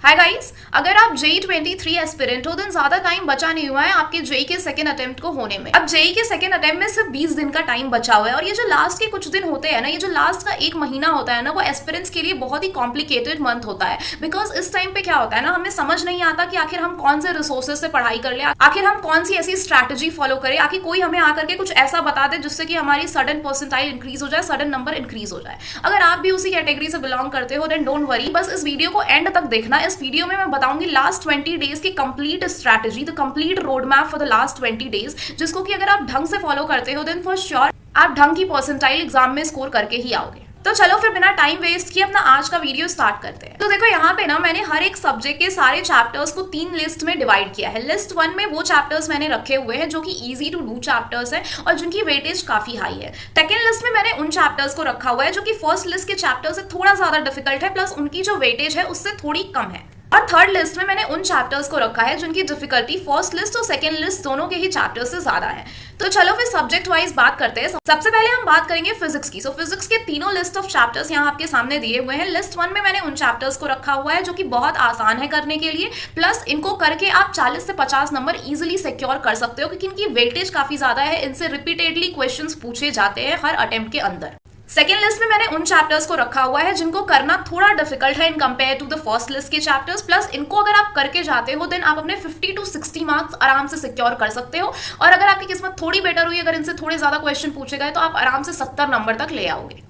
Hi guys, अगर आप JEE 23 aspirant हो देन ज्यादा टाइम बचा नहीं हुआ है आपके जेई के सेकंड अटेम्प्ट को होने में। अब जेई के सेकंड अटेम्प्ट में सिर्फ 20 दिन का टाइम बचा हुआ है और ये जो लास्ट के कुछ दिन होते हैं ना, ये जो लास्ट का एक महीना होता है ना, वो एस्पिरेंट्स के लिए बहुत ही कॉम्प्लिकेटेड मंथ होता है। बिकॉज इस टाइम पे क्या होता है ना, हमें समझ नहीं आता कि आखिर हम कौन से रिसोर्सेज से पढ़ाई कर ले, आखिर हम कौन सी ऐसी स्ट्रैटेजी फॉलो करें, आखिर कोई हमें आकर के कुछ ऐसा बता दे जिससे कि हमारी सडन परसेंटाइल इंक्रीज हो जाए, सडन नंबर इंक्रीज हो जाए। अगर आप भी उसी कैटेगरी से बिलोंग करते हो देन डोंट वरी, बस इस वीडियो को एंड तक देखना। इस वीडियो में मैं बताऊंगी लास्ट 20 डेज की complete strategy, the complete road map for the last 20 days, जिसको कि अगर आप ढंग से फॉलो करते हो देन फॉर श्योर आप ढंग की परसेंटाइल एग्जाम में स्कोर करके ही आओगे। तो चलो फिर बिना टाइम वेस्ट किए अपना आज का वीडियो स्टार्ट करते हैं। तो देखो यहाँ पे ना मैंने हर एक सब्जेक्ट के सारे चैप्टर्स को 3 लिस्ट में डिवाइड किया है। लिस्ट 1 में वो चैप्टर्स मैंने रखे हुए हैं जो कि इजी टू डू चैप्टर्स हैं और जिनकी वेटेज काफी हाई है। सेकेंड लिस्ट में मैंने उन चैप्टर्स को रखा हुआ है जो कि फर्स्ट लिस्ट के चैप्टर से थोड़ा ज्यादा डिफिकल्ट है, प्लस उनकी जो वेटेज है उससे थोड़ी कम है। और थर्ड लिस्ट में मैंने उन चैप्टर्स को रखा है जिनकी डिफिकल्टी फर्स्ट लिस्ट और सेकंड लिस्ट दोनों के ही चैप्टर से ज्यादा है। तो चलो फिर सब्जेक्ट वाइज बात करते हैं। सबसे पहले हम बात करेंगे फिजिक्स की। फिजिक्स के तीनों लिस्ट ऑफ चैप्टर्स यहाँ आपके सामने दिए हुए हैं। लिस्ट 1 में मैंने उन चैप्टर्स को रखा हुआ है जो कि बहुत आसान है करने के लिए, प्लस इनको करके आप 40 से 50 नंबर इजिली सिक्योर कर सकते हो क्योंकि इनकी वेटेज काफी ज्यादा है। इनसे रिपीटेडली क्वेश्चंस पूछे जाते हैं हर अटेम्प्ट के अंदर। सेकेंड लिस्ट में मैंने उन चैप्टर्स को रखा हुआ है जिनको करना थोड़ा डिफिकल्ट है in compare to the first list के चैप्टर्स, प्लस इनको अगर आप करके जाते हो देन आप अपने 50 to 60 मार्क्स आराम से सिक्योर कर सकते हो। और अगर आपकी किस्मत थोड़ी बेटर हुई, अगर इनसे थोड़े ज्यादा क्वेश्चन पूछे गए तो आप आराम से 70 नंबर तक ले आओगे।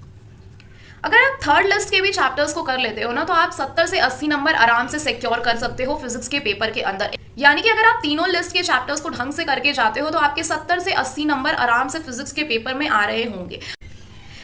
अगर आप थर्ड लिस्ट के भी चैप्टर्स को कर लेते हो ना, तो आप 70 से 80 नंबर आराम से सिक्योर कर सकते हो फिजिक्स के पेपर के अंदर। यानी कि अगर आप तीनों लिस्ट के चैप्टर्स को ढंग से करके जाते हो तो आपके 70 से 80 नंबर आराम से फिजिक्स के पेपर में आ रहे होंगे।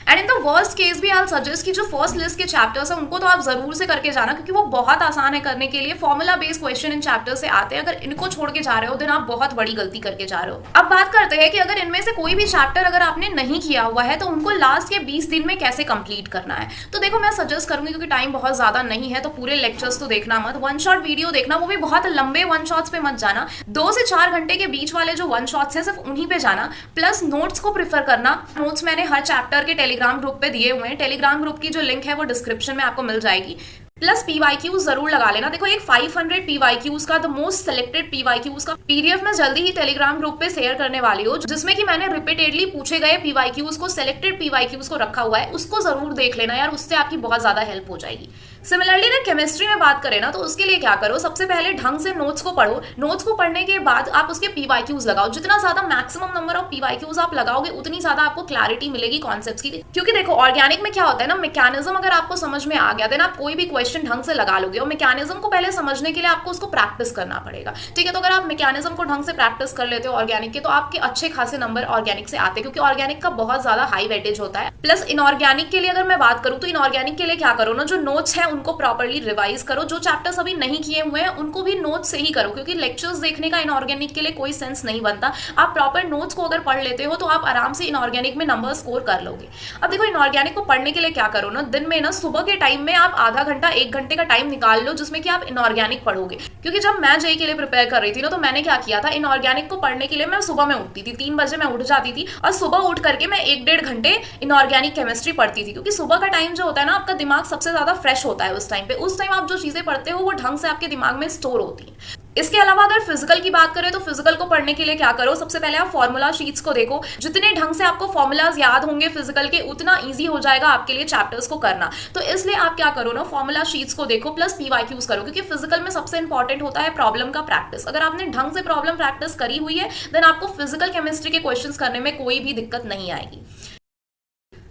And in the worst case भी आई सजेस्ट कि जो फर्स्ट लिस्ट के चैप्टर्स हैं उनको तो आप जरूर से करके जाना क्योंकि वो बहुत आसान है करने के लिए। Formula based question in chapter से आते हैं। अगर इनको छोड़ के जा रहे हो देन आप बहुत बड़ी गलती करके जा रहे हो। अब बात करते हैं कि अगर इनमें से कोई भी चैप्टर अगर आपने नहीं किया हुआ है तो उनको लास्ट के 20 दिन में कैसे कंप्लीट करना है। तो देखो मैं सजेस्ट करूंगी क्योंकि टाइम बहुत ज्यादा नहीं है तो पूरे लेक्चर्स तो देखना मत, वन शॉट वीडियो देखना, वो भी बहुत लंबे वन शॉट्स पे मत जाना। 2 से 4 घंटे के बीच वाले जो वन शॉट्स हैं सिर्फ उन्हीं पे जाना, प्लस नोट्स को प्रिफर करना। नोट्स मैंने हर चैप्टर के टेलीग्राम ग्रुप पे दिए हुए हैं। टेलीग्राम ग्रुप की जो लिंक है वो डिस्क्रिप्शन में आपको मिल जाएगी। प्लस पीवाईक्यूज जरूर लगा लेना। देखो एक 500 पीवाईक्यूज का द मोस्ट सिलेक्टेड पीवाईक्यूज का पीडीएफ मैं जल्दी ही टेलीग्राम ग्रुप पे शेयर करने वाली हूँ जिसमें कि मैंने रिपीटेडली पूछे गए पीवाईक्यूज को, सिलेक्टेड पीवाईक्यूज को रखा हुआ है। उसको जरूर देख लेना यार, उससे आपकी बहुत ज्यादा हेल्प हो जाएगी। सिमिलरली अगर केमिस्ट्री में बात करें ना तो उसके लिए क्या करो, सबसे पहले ढंग से नोट्स को पढ़ो। नोट्स को पढ़ने के बाद आप उसके पीवाईक्यूज लगाओ। जितना ज्यादा मैक्सिमम नंबर ऑफ पीवाईक्यूज आप लगाओगे उतनी ज्यादा आपको क्लैरिटी मिलेगी कॉन्सेप्ट्स की। क्योंकि देखो ऑर्गेनिक में क्या होता है ना, मैकेनिज्म अगर आपको समझ में आ गया देन आप कोई भी क्वेश्चन ढंग से लगा लोगे। और मैकेनिज्म को पहले समझने के लिए आपको उसको प्रैक्टिस करना पड़ेगा, ठीक है। तो अगर आप मैकेनिज्म को ढंग से प्रैक्टिस कर लेते हो ऑर्गेनिक के तो आपके अच्छे खासे नंबर ऑर्गेनिक से आते हैं क्योंकि ऑर्गेनिक का बहुत ज्यादा हाई वेटेज होता है। प्लस इनऑर्गेनिक के लिए अगर मैं बात करूं तो इनऑर्गेनिक के लिए क्या करो ना, जो नोट्स है उनको प्रॉपर्ली रिवाइज करो। जो चैप्टर्स अभी नहीं किए हुए हैं उनको भी नोट्स से ही करो क्योंकि लेक्चर्स देखने का इनऑर्गेनिक के लिए कोई सेंस नहीं बनता। आप प्रॉपर नोट्स को अगर पढ़ लेते हो तो आप आराम से इनऑर्गेनिक में नंबर स्कोर कर लोगे। अब देखो इनऑर्गेनिक को पढ़ने के लिए क्या करो ना, दिन में ना सुबह के टाइम में आप आधा घंटा 1 घंटे का टाइम निकाल लो जिसमें कि आप इनऑर्गेनिक पढ़ोगे। क्योंकि जब मैं जेई के लिए प्रिपेयर कर रही थी ना तो मैंने क्या किया था, इनऑर्गेनिक को पढ़ने के लिए मैं सुबह में उठती थी, 3 बजे मैं उठ जाती थी और सुबह उठ करके मैं 1-1.5 घंटे इनऑर्गेनिक केमिस्ट्री पढ़ती थी। क्योंकि सुबह का टाइम जो होता है ना आपका दिमाग सबसे ज्यादा फ्रेश होता है उस टाइम पे। उस टाइम आप जो चीजें पढ़ते हो वो ढंग से आपके दिमाग में स्टोर होती है। इसके अलावा अगर फिजिकल की बात करें तो फिजिकल को पढ़ने के लिए क्या करो, सबसे पहले आप फॉर्मूला शीट्स को देखो। जितने ढंग से आपको फॉर्मूलाज याद होंगे फिजिकल के उतना इजी हो जाएगा आपके लिए चैप्टर्स को करना। तो इसलिए आप क्या करो ना, फॉर्मूला शीट्स को देखो प्लस पीवाईक्यूज करो क्योंकि फिजिकल में सबसे इंपॉर्टेंट होता है प्रॉब्लम का प्रैक्टिस। अगर आपने ढंग से प्रॉब्लम प्रैक्टिस करी हुई है देन आपको फिजिकल केमिस्ट्री के क्वेश्चंस करने में कोई भी दिक्कत नहीं आएगी।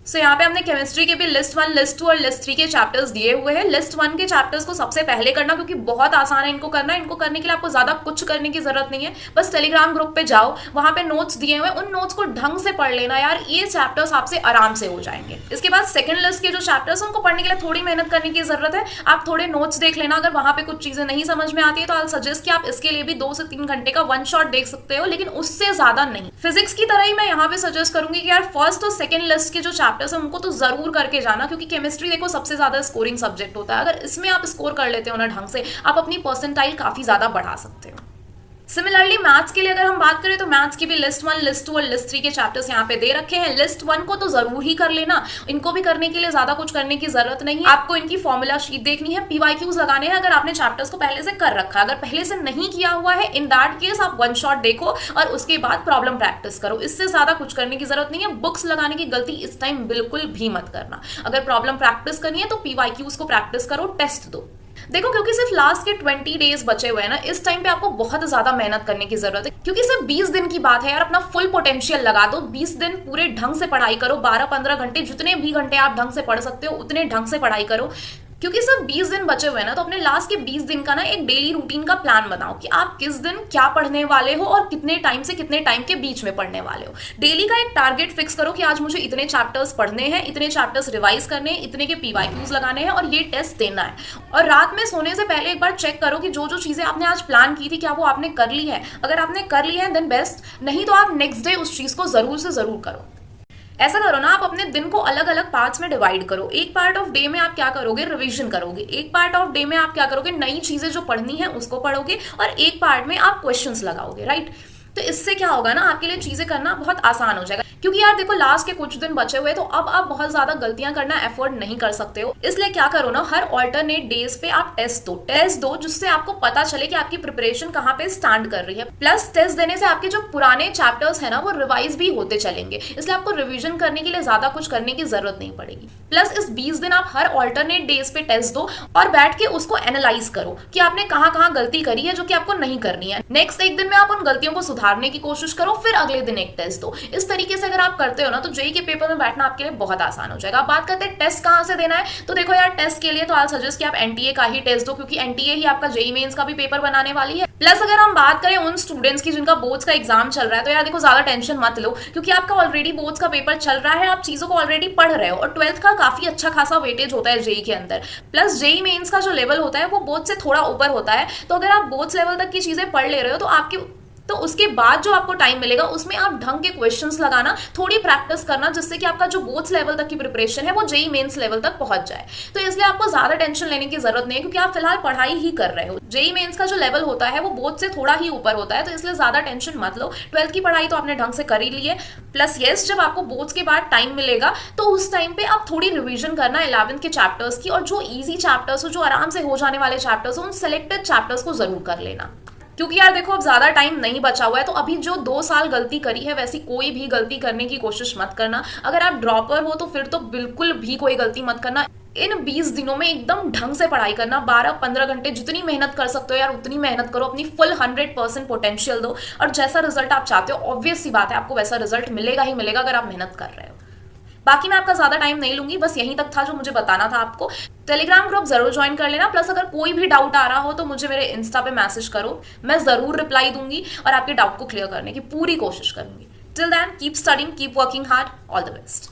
सो यहाँ पे हमने केमिस्ट्री के भी लिस्ट 1, लिस्ट 2 और लिस्ट 3 के चैप्टर्स दिए हुए हैं। लिस्ट 1 के चैप्टर्स को सबसे पहले करना क्योंकि बहुत आसान है इनको करना। इनको करने के लिए आपको ज्यादा कुछ करने की जरूरत नहीं है, बस टेलीग्राम ग्रुप पे जाओ, वहां पे नोट्स दिए हुए उन नोट्स को ढंग से पढ़ लेना यार, ये चैप्टर्स आपसे आराम से हो जाएंगे। इसके बाद सेकंड लिस्ट के जो चैप्टर्स उनको पढ़ने के लिए थोड़ी मेहनत करने की जरूरत है। आप थोड़े नोट्स देख लेना, अगर वहां पे कुछ चीजें नहीं समझ में आती है तो आई सजेस्ट कि आप इसके लिए भी 2 से 3 घंटे का वन शॉट देख सकते हो, लेकिन उससे ज्यादा नहीं। फिजिक्स की तरह ही मैं यहाँ पे सजेस्ट करूंगी कि यार फर्स्ट और सेकंड लिस्ट के जो चैप्टर्स है उनको तो जरूर करके जाना क्योंकि केमिस्ट्री देखो सबसे ज्यादा स्कोरिंग सब्जेक्ट होता है। अगर इसमें आप स्कोर कर लेते हो ना ढंग से, आप अपनी परसेंटाइल काफी ज्यादा बढ़ा सकते हो। सिमिलरली मैथ्स के लिए अगर हम बात करें तो मैथ्स की भी लिस्ट 1, लिस्ट 2 और लिस्ट 3 के चैप्टर्स यहाँ पे दे रखे हैं। लिस्ट 1 को तो जरूर ही कर लेना, इनको भी करने के लिए ज्यादा कुछ करने की जरूरत नहीं है। आपको इनकी फॉर्मूला शीट देखनी है, पीवाईक्यूज लगाने हैं अगर आपने चैप्टर्स को पहले से कर रखा है। अगर पहले से नहीं किया हुआ है, इन दैट केस आप वन शॉट देखो और उसके बाद प्रॉब्लम प्रैक्टिस करो। इससे ज्यादा कुछ करने की जरूरत नहीं है। बुक्स लगाने की गलती इस टाइम बिल्कुल भी मत करना। अगर प्रॉब्लम प्रैक्टिस करनी है तो पीवाईक्यूज को प्रैक्टिस करो, टेस्ट दो। देखो क्योंकि सिर्फ लास्ट के 20 डेज बचे हुए हैं ना, इस टाइम पे आपको बहुत ज्यादा मेहनत करने की जरूरत है, क्योंकि सिर्फ 20 दिन की बात है यार। अपना फुल पोटेंशियल लगा दो, 20 दिन पूरे ढंग से पढ़ाई करो, 12-15 घंटे, जितने भी घंटे आप ढंग से पढ़ सकते हो उतने ढंग से पढ़ाई करो। क्योंकि सिर्फ 20 दिन बचे हुए हैं ना, तो अपने लास्ट के 20 दिन का ना एक डेली रूटीन का प्लान बनाओ कि आप किस दिन क्या पढ़ने वाले हो और कितने टाइम से कितने टाइम के बीच में पढ़ने वाले हो। डेली का एक टारगेट फिक्स करो कि आज मुझे इतने चैप्टर्स पढ़ने हैं, इतने चैप्टर्स रिवाइज करने हैं, इतने के पीवाईक्यूज लगाने हैं और ये टेस्ट देना है। और रात में सोने से पहले एक बार चेक करो कि जो जो चीजें आपने आज प्लान की थी क्या वो आपने कर ली है। अगर आपने कर ली है देन बेस्ट, नहीं तो आप नेक्स्ट डे उस चीज को जरूर से जरूर करो। ऐसा करो ना, आप अपने दिन को अलग अलग पार्ट्स में डिवाइड करो। एक पार्ट ऑफ डे में आप क्या करोगे, रिवीजन करोगे। एक पार्ट ऑफ डे में आप क्या करोगे, नई चीजें जो पढ़नी है उसको पढ़ोगे। और एक पार्ट में आप क्वेश्चंस लगाओगे, राइट। तो इससे क्या होगा ना, आपके लिए चीजें करना बहुत आसान हो जाएगा। क्योंकि यार देखो लास्ट के कुछ दिन बचे हुए, तो अब आप बहुत ज्यादा गलतियां करना अफोर्ड नहीं कर सकते हो। इसलिए क्या करो ना, हर ऑल्टरनेट डेज पे आप टेस्ट दो जिससे आपको पता चले कि आपकी प्रिपरेशन कहाँ पे स्टैंड कर रही है। प्लस टेस्ट देने से आपके जो पुराने चैप्टर्स है ना वो रिवाइज भी होते चलेंगे, इसलिए आपको रिविजन करने के लिए ज्यादा कुछ करने की जरूरत नहीं पड़ेगी। प्लस इस 20 दिन आप हर ऑल्टरनेट डेज पे टेस्ट दो और बैठ के उसको एनालाइज करो कि आपने कहाँ कहाँ गलती करी है जो कि आपको नहीं करनी है। नेक्स्ट एक दिन में आप उन गलतियों को सुधारने की कोशिश करो, फिर अगले दिन एक टेस्ट दो। इस तरीके से अगर आप करते हो ना तो जेईई के पेपर में बैठना आपके लिए बहुत आसान हो जाएगा। आप बात करते हैं टेस्ट कहां से देना है, तो देखो यार टेस्ट के लिए तो आई सजेस्ट कि आप एनटीए का ही टेस्ट दो, क्योंकि एनटीए ही आपका जेईई मेंस का भी पेपर बनाने वाली है। प्लस अगर हम बात करें उन स्टूडेंट्स की जिनका बोर्ड्स का एग्जाम चल रहा है, तो यार देखो ज्यादा टेंशन मत लो, क्योंकि आपका ऑलरेडी बोर्ड्स का पेपर चल रहा है, आप चीजों को ऑलरेडी पढ़ रहे हो और 12th का काफी अच्छा खासा वेटेज होता है जेईई के अंदर। प्लस जेईई मेंस का जो लेवल होता है वो बोर्ड से थोड़ा ऊपर होता है, तो अगर आप बोर्ड्स लेवल तक की चीजें पढ़ ले रहे हो तो उसके बाद जो आपको टाइम मिलेगा उसमें आप ढंग के क्वेश्चंस लगाना, थोड़ी प्रैक्टिस करना, जिससे कि आपका जो बोर्ड्स लेवल तक की प्रिपरेशन है वो जेईई मेंस लेवल तक पहुंच जाए। तो इसलिए आपको ज्यादा टेंशन लेने की जरूरत नहीं है, क्योंकि आप फिलहाल पढ़ाई ही कर रहे हो। जेईई मेंस का जो लेवल होता है वो बोर्ड से थोड़ा ही ऊपर होता है, तो इसलिए ज्यादा टेंशन मत लो। 12th की पढ़ाई तो आपने ढंग से कर ही ली है। प्लस येस, जब आपको बोर्ड्स के बाद टाइम मिलेगा तो उस टाइम पे आप थोड़ी रिविजन करना 11th के चैप्टर्स की, और जो ईजी चैप्टर्स हो, जो आराम से हो जाने वाले चैप्टर्स हो, उन सिलेक्टेड चैप्टर्स को जरूर कर लेना। क्योंकि यार देखो अब ज्यादा टाइम नहीं बचा हुआ है, तो अभी जो 2 साल गलती करी है वैसी कोई भी गलती करने की कोशिश मत करना। अगर आप ड्रॉपर हो तो फिर तो बिल्कुल भी कोई गलती मत करना। इन 20 दिनों में एकदम ढंग से पढ़ाई करना, 12-15 घंटे जितनी मेहनत कर सकते हो यार उतनी मेहनत करो, अपनी फुल 100% पोटेंशियल दो, और जैसा रिजल्ट आप चाहते हो ऑब्वियस सी बात है आपको वैसा रिजल्ट मिलेगा ही मिलेगा अगर आप मेहनत कर रहे हो। बाकी मैं आपका ज्यादा टाइम नहीं लूंगी, बस यहीं तक था जो मुझे बताना था आपको। टेलीग्राम ग्रुप जरूर ज्वाइन कर लेना। प्लस अगर कोई भी डाउट आ रहा हो तो मुझे मेरे इंस्टा पे मैसेज करो, मैं जरूर रिप्लाई दूंगी और आपके डाउट को क्लियर करने की पूरी कोशिश करूंगी। Till then keep studying, keep working hard, all the best.